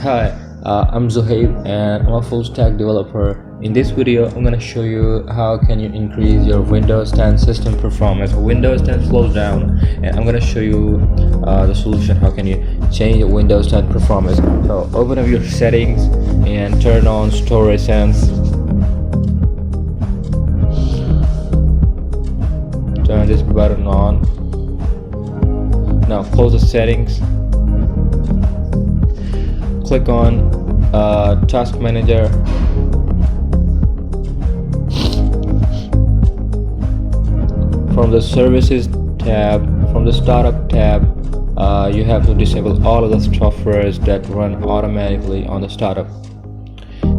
Hi, I'm Zuhaib and I'm a full stack developer. In this video, I'm gonna show you how can you increase your Windows 10 system performance. Windows 10 slows down, and I'm gonna show you the solution. How can you change your Windows 10 performance? So open up your settings and turn on storage sense. Turn this button on. Now close the settings. Click on Task Manager. From the Services tab, from the Startup tab, you have to disable all of the softwares that run automatically on the startup.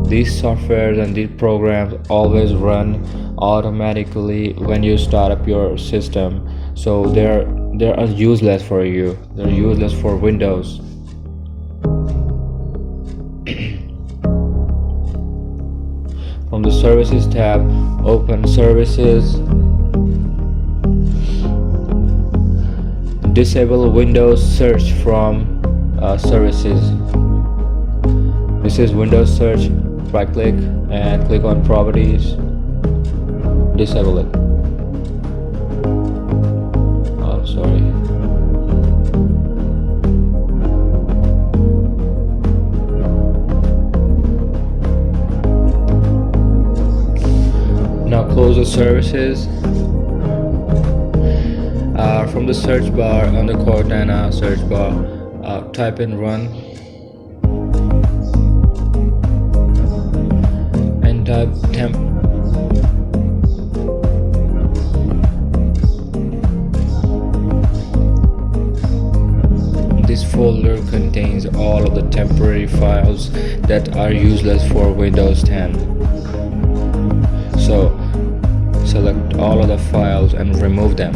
These softwares and these programs always run automatically when you start up your system, so they're useless for you. They're useless for Windows. From the Services tab, open Services. Disable Windows Search from Services. This is Windows Search. Right click and click on Properties. Disable it. Oh, sorry. Now close the services. From the search bar on the Cortana search bar, type in run and type temp. This folder contains all of the temporary files that are useless for Windows 10. So select all of the files and remove them.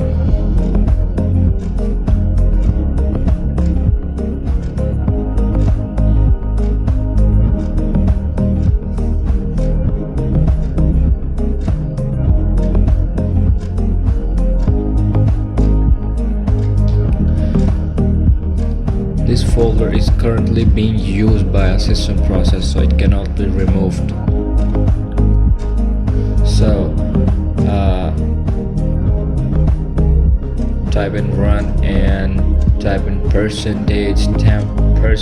This folder is currently being used by a system process, so it cannot be removed. So type in run and type in %temp for a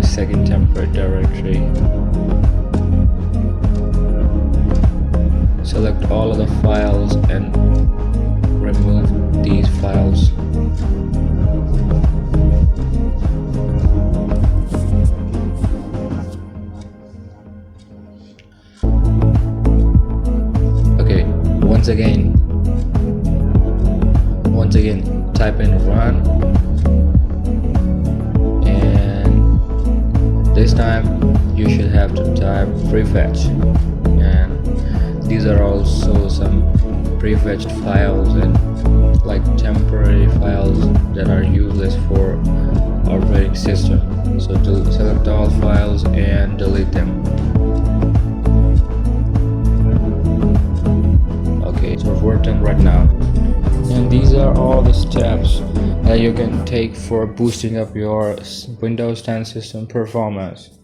second temporary directory. Select all of the files and remove these files. Once again type in run, and this time you should have to type prefetch, and these are also some prefetched files and like temporary files that are useless for operating system. So to select all files and delete them. So it's working right now, and these are all the steps that you can take for boosting up your Windows 10 system performance.